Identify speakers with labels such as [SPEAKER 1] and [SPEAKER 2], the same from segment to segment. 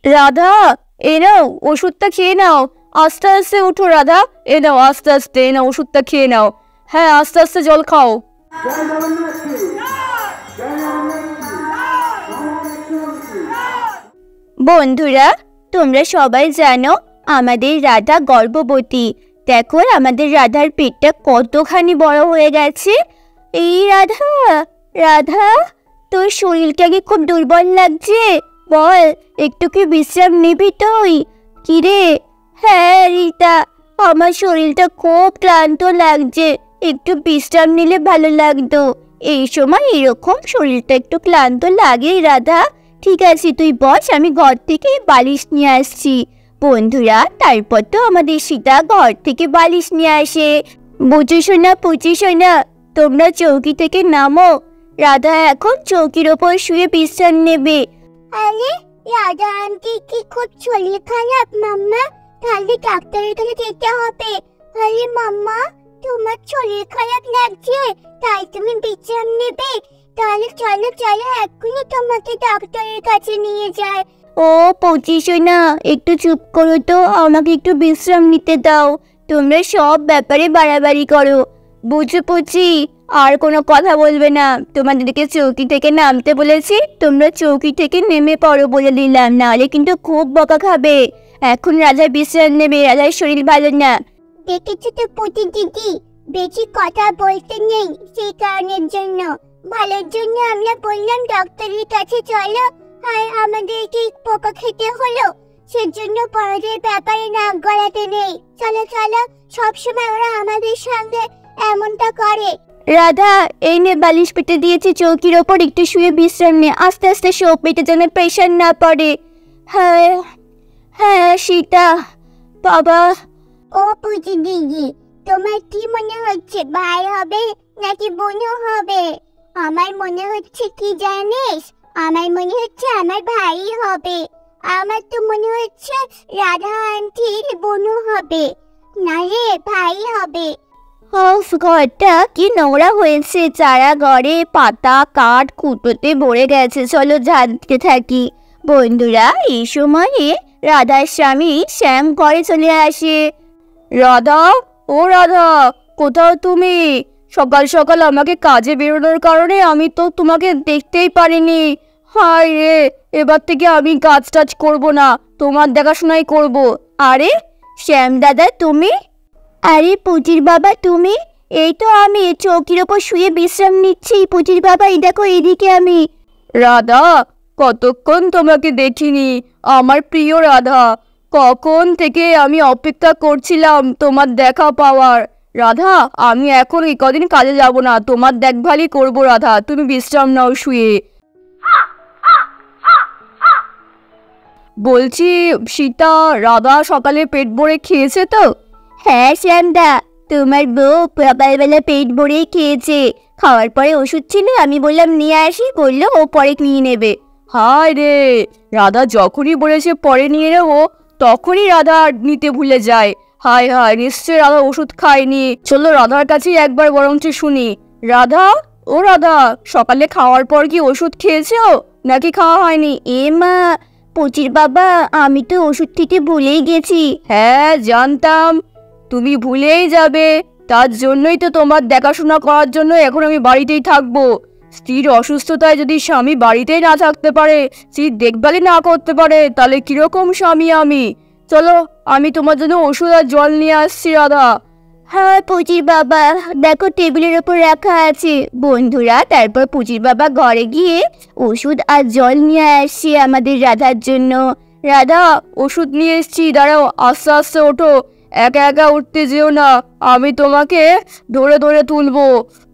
[SPEAKER 1] রাধা, এ নাও ওষুধটা খেয়ে নাও। আস্তে আস্তে উঠো রাধা, এ নাও আস্তে আস্তে, এ নাও ওষুধটা খেয়ে নাও। হ্যাঁ, আস্তে আস্তে জল খাও। বন্ধুরা, তোমরা সবাই জানো আমাদের রাধা গর্ভবতী। দেখো আমাদের রাধার পেটটা কতখানি বড় হয়ে গেছে। এই রাধা, রাধা, তোর শরীরটা কি খুব দুর্বল লাগছে? বল, একটু কি বিশ্রাম নিবি তুই? কিরে? হ্যাঁ রিতা, আমার শরীরটা খুব ক্লান্ত লাগছে, একটু বিশ্রাম নিলে ভালো লাগতো। এই সময় এরকম শরীরটা একটু ক্লান্ত লাগেই রাধা। ঠিক আছে, তুই বস, আমি ঘর থেকে বালিশ নিয়ে আসছি। বন্ধুরা, তারপর তো আমাদের সীতা ঘর থেকে বালিশ নিয়ে আসে। বুঝিস না, তোমরা চৌকি থেকে নামো। রাধা এখন চৌকির ওপর শুয়ে বিশ্রাম নেবে।
[SPEAKER 2] আরে রাধা আন্টি কি খুব শরীর খারাপ মাম্মা? তাহলে ডাক্তারের কাছে যেতে হবে। আরে মাম্মা, তোমার শরীর খারাপ লাগছে তাই তুমি বিশ্রাম নেবে? তাহলে চলো চলো, এক্ষুনি তোমাকে ডাক্তারের কাছে নিয়ে যায়।
[SPEAKER 1] ও না, একটু চুপ করো তো, আমাকে একটু বিশ্রাম নিতে দাও। তোমরা সব ব্যাপারে বাড়াবাড়ি করো। বুঝো পুচি, আর কোনো কথা বলবে না। তোমাদেরকে চৌকি থেকে নামতে বলেছি, তোমরা চৌকি থেকে নেমে পড়ো বলে দিলাম, নাহলে কিন্তু খুব বকা খাবে। এখন রাজা বিশ্রাম নেবে, রাজার শরীর ভালো না।
[SPEAKER 2] দেখেছো তো পুচি দিদি, বেশি কথা বলতে নেই, সেই কারণের জন্য, ভালোর জন্য আমরা বললাম ডাক্তারের কাছে চলো, আর আমাদেরকে পোকা খেতে হলো, সেজন্য পরের ব্যাপারে নাক গলাতে নেই। চলো চলো, সবসময় ওরা আমাদের সঙ্গে এমনটা করে।
[SPEAKER 1] রাধা, এই নে বালিশ পেতে দিয়েছি চৌকির ওপর, একটু শুয়ে বিশ্রাম নে। আস্তে আস্তে শো, পেটে যেন প্রেশার না পড়ে। হ্যাঁ হ্যাঁ সীতা, বাবা।
[SPEAKER 2] ও পুচি দিদি, তোমার কি মনে হচ্ছে, ভাই হবে নাকি বোনও হবে? আমার মনে হচ্ছে কি জানিস, আমার মনে হচ্ছে আমার ভাই হবে। আমার তো মনে হচ্ছে রাধা আন্টির বোনও হবে। না রে, ভাই হবে।
[SPEAKER 1] ঘরটা কি নোংরা হয়েছে, চারা ঘরে পাতা কাঠ কুটোতে ভরে গেছে। চলো ঝাড়তে থাকি। বন্ধুরা, এই সময়ে রাধার স্বামী শ্যাম ঘরে চলে আসে। রাধা, ও রাধা, কোথাও তুমি? সকাল সকাল আমাকে কাজে বেরোনোর কারণে আমি তো তোমাকে দেখতেই পারিনি। হায় রে, এবার থেকে আমি কাজ টাজ করবো না, তোমার দেখাশোনাই করব। আরে শ্যাম দাদা, তুমি? আরে পুচির বাবা, তুমি? এই তো আমি চৌকির ওপর শুয়ে বিশ্রাম নিচ্ছি। পুচির বাবা, এই দেখো এইদিকে আমি। রাধা, কতক্ষণ তোমাকে দেখিনি, আমার প্রিয় রাধা। কখন থেকে আমি অপেক্ষা করছিলাম তোমার দেখা পাওয়ার। রাধা, আমি এখন এই কদিন কাজে যাব না, তোমার দেখভালই করবো। রাধা, তুমি বিশ্রাম নাও শুয়ে। বলছি সীতা, রাধা সকালে পেট ভরে খেয়েছে তো? হ্যাঁ শ্যামদা, তোমার বউ সকালবেলা পেট ভরেই খেয়েছে। খাওয়ার পরে ওষুধ ছিল, আমি বললাম নিয়ে আসি, বললো ও পরে নিয়ে নেবে। হায় রে, রাধা যখনই বলেছে পরে নিয়ে নেবো, তখনই রাধা নিতে ভুলে যায়। হায় হায়, নিশ্চয় রাধা ওষুধ খায়নি। চলো রাধার কাছেই একবার বরঞ্চ শুনি। রাধা, ও রাধা, সকালে খাওয়ার পর কি ওষুধ খেয়েছো নাকি খাওয়া হয়নি? এ মা, পুচির বাবা, আমি তো ওষুধ খেতে ভুলেই গেছি। হ্যাঁ জানতাম, তুমি ভুলেই যাবে, তার জন্যই তো তোমার দেখাশোনা করার জন্য এখন আমি বাড়িতেই থাকবো। স্ত্রীর অসুস্থতায় যদি স্বামী বাড়িতেই না থাকতে পারে, স্ত্রীর দেখভালই না করতে পারে, তাহলে কিরকম স্বামী আমি? চলো, আমি তোমার জন্য ওষুধ আর জল নিয়ে আসছি রাধা। হ্যাঁ পুচির বাবা, দেখো টেবিলের ওপর রাখা আছে। বন্ধুরা, তারপর পুচির বাবা ঘরে গিয়ে ওষুধ আর জল নিয়ে আসছে আমাদের রাধার জন্য। রাধা, ওষুধ নিয়ে এসছি, দাঁড়াও, আস্তে আস্তে ওঠো, একা একা উঠতে যেও না, আমি তোমাকে ধরে ধরে তুলবো।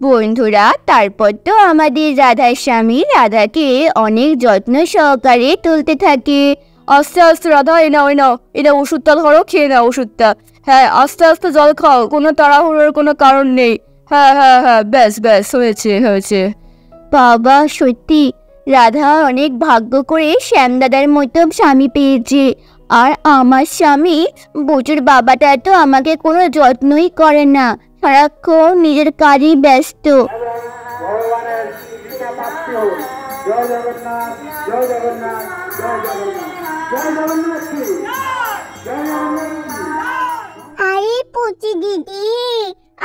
[SPEAKER 1] বন্ধুরা, তারপর তো আমাদের রাধার স্বামী রাধাকে অনেক যত্ন সহকারে তুলতে থাকে। আস্তে আস্তে রাধা, এ নাও ওষুধটা ধরো, খেয়ে নাও ওষুধটা। হ্যাঁ, আস্তে আস্তে জল খাও, কোনো তাড়াহুড়োর কোনো কারণ নেই। হ্যাঁ হ্যাঁ হ্যাঁ, ব্যাস ব্যাস, হয়েছে। বাবা, সত্যি রাধা অনেক ভাগ্য করে শ্যামদাদার মতো স্বামী পেয়েছে। আর আমার স্বামী বুচুর বাবাটা তো আমাকে কোনো যত্নই করে না, সারাক্ষণ নিজের কাজেই ব্যস্ত।
[SPEAKER 3] জয় জগন্নাথ, জয় জগন্নাথ, জয় জগন্নাথ।
[SPEAKER 2] আরে পুচি দিদি,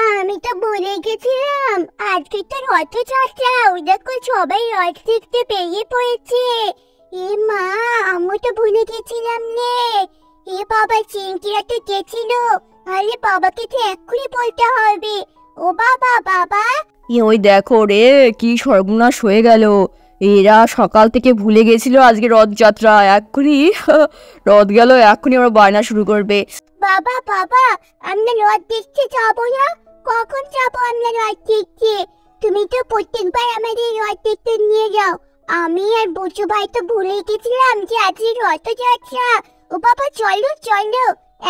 [SPEAKER 2] আমি তো বলে গেছিলাম আজকে তো রথযাত্রা। ওই দেখো সবাই রথ দেখতে বেরিয়ে পড়েছে। এ মা, আমি তো ভুলে গেছিলাম রে। এ বাবা, চিংকিরা তো গেছিল। আরে বাবাকে তো এক্ষুনি বলতে হবে। ও বাবা, বাবা।
[SPEAKER 1] ওই দেখো রে, কি সর্বনাশ হয়ে গেল। এরা সকাল থেকে ভুলে গেছিল আজকে রথযাত্রা। এক্ষুনি রথ গেল, এক্ষুনি ওরা বায়না শুরু করবে।
[SPEAKER 2] বাবা, বাবা, আমরা রথ দেখতে যাবো না? কখন যাবো আমরা রথ দেখতে? তুমি তো প্রত্যেকবার আমাদের রথ দেখতে নিয়ে যাও। আমি আর বুচু ভাই তো ভুলে গেছিলাম যে আজকে রথযাত্রা। ও বাবা, চলো চলো,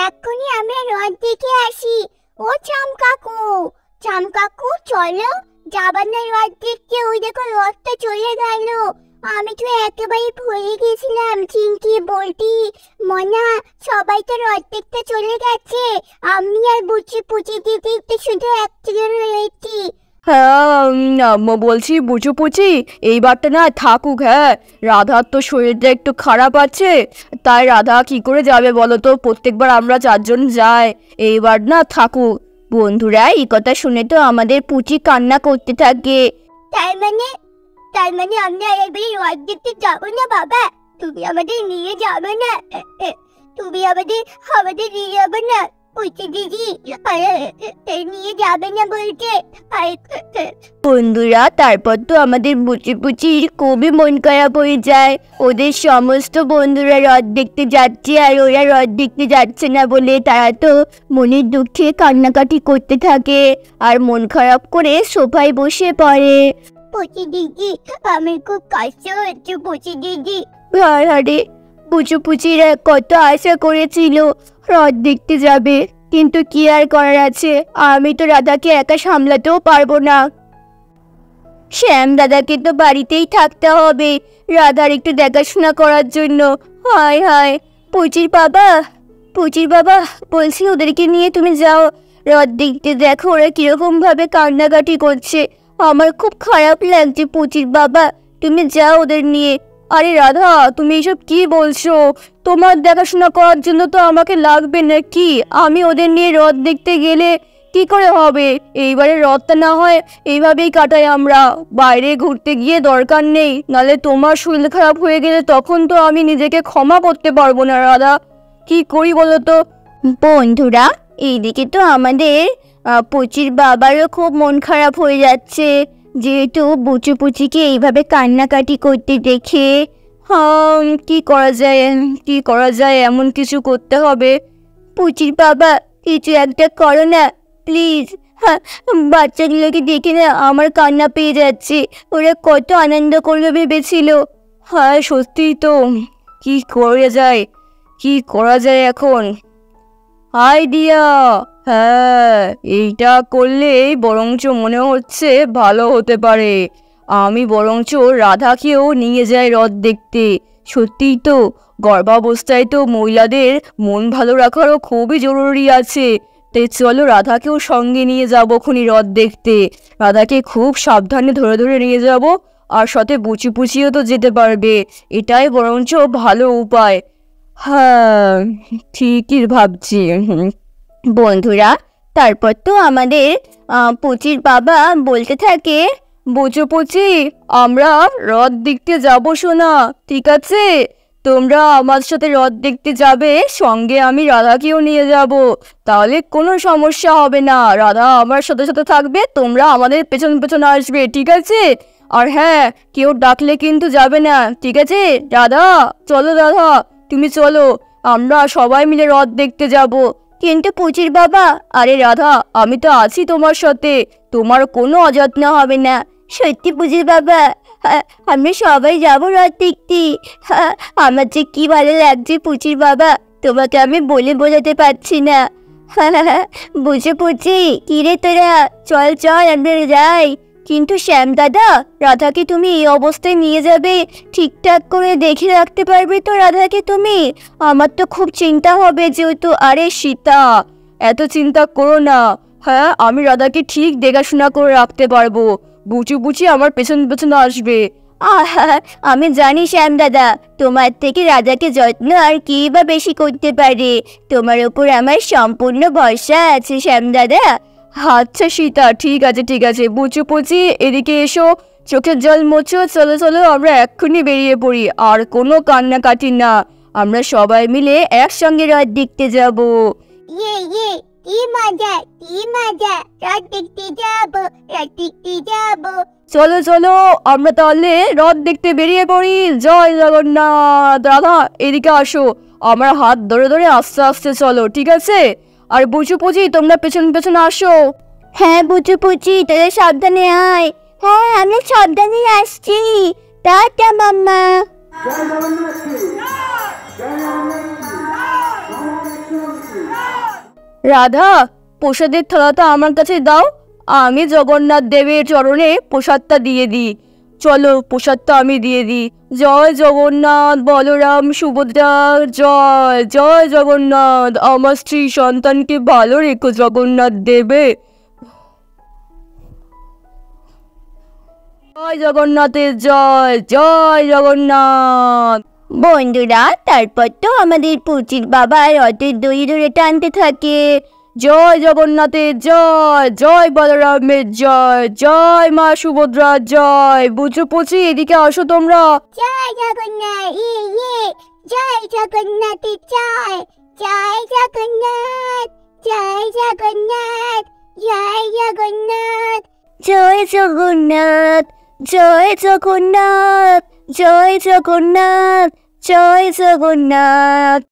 [SPEAKER 2] এক্ষুনি আমরা রথ দেখে আসি। ও চাম কাকু, চলো। যাবার না রথ দেখতে? ওই দেখো রথটা চলে গেল। আমি তো একেবারে ভুলে গেছিলাম। চিংকি, বল্টি, মনা সবাই তো রথ দেখতে চলে গেছে। আমি আর বুচি পুচি দিদি তো শুধু একদিকে রয়েছি।
[SPEAKER 1] হ্যাঁ, বলছি বুঝু পুচি, এইবারটা না থাকুক। হ্যাঁ, রাধার তো শরীরটা একটু খারাপ আছে, তাই রাধা কি করে যাবে বলো তো? প্রত্যেকবার আমরা চারজন যাই, এইবার না থাকুক। বন্ধুরা এই কথা শুনে তো আমাদের পুচি কান্না করতে থাকে।
[SPEAKER 2] তার মানে আমরা এবারে রথ দেখতে যাবো না বাবা? তুমি আমাদের নিয়ে যাবে না? তুমি আমাদের নিয়ে যাবে না পুচি দিদি? নিয়ে যাবে না বলছে।
[SPEAKER 1] বন্ধুরা তারপর তো আমাদের বুচি পুচির খুবই মন খারাপ হয়ে যায়। ওদের সমস্ত বন্ধুরা রথ দেখতে যাচ্ছে আর ওরা রথ দেখতে যাচ্ছে না বলে তারা তো মনের দুঃখে কান্নাকাটি করতে থাকে আর মন খারাপ করে সোফায় বসে পড়ে।
[SPEAKER 2] পুচি দিদি, আমি খুব কষ্ট হচ্ছে পুচি দিদি।
[SPEAKER 1] আরে বুচু পুচিরা কত আশা করেছিল রথ দেখতে যাবে, কিন্তু কি আর করার আছে, আমি তো রাধাকে একা সামলাতেও পারবো না। শ্যাম দাদাকে তো বাড়িতেই থাকতে হবে রাধার একটু দেখাশোনা করার জন্য। হায় হায়, পুচির বাবা বলছি ওদেরকে নিয়ে তুমি যাও রথ দেখতে। দেখো ওরা কিরকম ভাবে কান্নাকাটি করছে, আমার খুব খারাপ লাগছে। পুচির বাবা, তুমি যাও ওদের নিয়ে। আরে রাধা, তুমি এসব কি বলছো? তোমার দেখাশোনা করার জন্য তো আমাকে লাগবে নাকি? আমি ওদের নিয়ে রথ দেখতে গেলে কি করে হবে? এইবারে রথটা না হয় এইভাবেই কাটাই আমরা, বাইরে ঘুরতে গিয়ে দরকার নেই, নালে তোমার শরীর খারাপ হয়ে গেলে তখন তো আমি নিজেকে ক্ষমা করতে পারবো না। রাধা, কি করি বলো তো? বন্ধুরা এইদিকে তো আমাদের পুচির বাবারও খুব মন খারাপ হয়ে যাচ্ছে, যেহেতু বুচু পুচিকে এইভাবে কান্নাকাটি করতে দেখে। হ্যাঁ, কি করা যায়, এমন কিছু করতে হবে। পুচির বাবা, কিছু একটা করো না প্লিজ। হ্যাঁ, বাচ্চাগুলোকে দেখে না আমার কান্না পেয়ে যাচ্ছে, ওরা কত আনন্দ করবে ভেবেছিল। হ্যাঁ সত্যিই তো, কি করা যায় এখন? আইডিয়া, হ্যাঁ এইটা করলেই বরঞ্চ মনে হচ্ছে ভালো হতে পারে। আমি বরঞ্চ রাধাকেও নিয়ে যাই রথ দেখতে। সত্যিই তো, গর্ভাবস্থায় তো মহিলাদের মন ভালো রাখারও খুবই জরুরি আছে। তাই চলো রাধাকেও সঙ্গে নিয়ে যাবো খুনি রথ দেখতে। রাধাকে খুব সাবধানে ধরে ধরে নিয়ে যাব, আর সাথে বুচি পুচিও তো যেতে পারবে। এটাই বরঞ্চ ভালো উপায়। হ্যাঁ, ঠিকই ভাবছি। বন্ধুরা তারপর তো আমাদের পুচির বাবা বলতে থাকে, বুচু পুচি, আমরা রথ দেখতে যাবো শোনা, ঠিক আছে? তোমরা আমার সাথে রথ দেখতে যাবে, সঙ্গে আমি রাধাকেও নিয়ে যাব, তাহলে কোনো সমস্যা হবে না। রাধা আমার সাথে সাথে থাকবে, তোমরা আমাদের পেছন পেছন আসবে, ঠিক আছে? আর হ্যাঁ, কেউ ডাকলে কিন্তু যাবে না, ঠিক আছে? রাধা তুমি চলো, আমরা সবাই মিলে রথ দেখতে যাব। কিন্তু পুচির বাবা, আরে রাধা, আমি তো আছি তোমার সাথে, তোমার কোনো অযত্ন হবে না। সত্যি পুচির বাবা, আমরা সবাই যাবো রথ দেখতে। আমার যে কি ভালো লাগছে পুচির বাবা, তোমাকে আমি বলে বোঝাতে পারছি না। বুঝে পুচি, কিরে তোরা, চল আমরা যাই। কিন্তু শ্যাম দাদা, রাধাকে তুমি এই অবস্থায় নিয়ে যাবে, ঠিকঠাক করে দেখে রাখতে পারবে তো রাধাকে তুমি? আমার তো খুব চিন্তা হবে যেহেতু। আরে সীতা, এত চিন্তা করো না। হ্যাঁ, আমি রাধাকে ঠিক দেখাশোনা করে রাখতে পারবো। বুচি আমার পেছন পেছন আসবে। আহা, আমি জানি শ্যাম দাদা, তোমার থেকে রাজাকে যত্ন আর কি বা বেশি করতে পারে। তোমার উপর আমার সম্পূর্ণ ভরসা আছে শ্যাম দাদা। আচ্ছা সীতা, ঠিক আছে ঠিক আছে, বুচু পুচি এদিকে এসো, চোখের জল মোছো, চলো চলো আমরা এক্ষুনি বেরিয়ে পড়ি। আর কোনো কান্নাকাটি না, আমরা সবাই মিলে একসঙ্গে রথ দেখতে যাব।
[SPEAKER 2] ইয়ে কি মজা কি মজা, রাত দেখতে যাবো রাত দেখতে যাবো।
[SPEAKER 1] চলো চলো আমরা তাহলে রথ দেখতে বেরিয়ে পড়ি। জয় জগন্নাথ। দাদা এদিকে আসো, আমার হাত ধরে ধরে আস্তে আস্তে চলো, ঠিক আছে? আর বুঝু পুচি তোমরা পেছন পেছন আসো। হ্যাঁ বুঝু পুচি, তাহলে সাবধানে আয়।
[SPEAKER 2] হ্যাঁ আমি সাবধানে আসছি, টাটা মাম্মা।
[SPEAKER 1] রাধা, প্রসাদের থালাটা আমার কাছে দাও, আমি জগন্নাথ দেবের চরণে প্রসাদটা দিয়ে দিই। চলো প্রসাদটা আমি দিয়ে দিই। জয় জগন্নাথ, বলরাম সুভদ্রা, জয় জয় জগন্নাথ। আমার স্ত্রী সন্তানকে ভালো রেখো জগন্নাথ দেবে। জয় জগন্নাথের জয়, জয় জগন্নাথ। বন্ধুরা, তারপর তো আমাদের পুচির বাবা রথের দড়ি ধরে টানতে থাকে। জয় জগন্নাথের জয়, জয় বলরামের জয়, জয় মা সুভদ্রার জয়। বুঝু পুচি এদিকে আসো তোমরা।
[SPEAKER 2] জয় জগন্নাথ, জয় জগন্নাথের জয়, জয় জগন্নাথ, জয় জগন্নাথ, জয় জগন্নাথ।
[SPEAKER 1] জয় জগন্নাথ, জয় জগন্নাথ, জয় জগন্নাথ, জয় জগন্নাথ।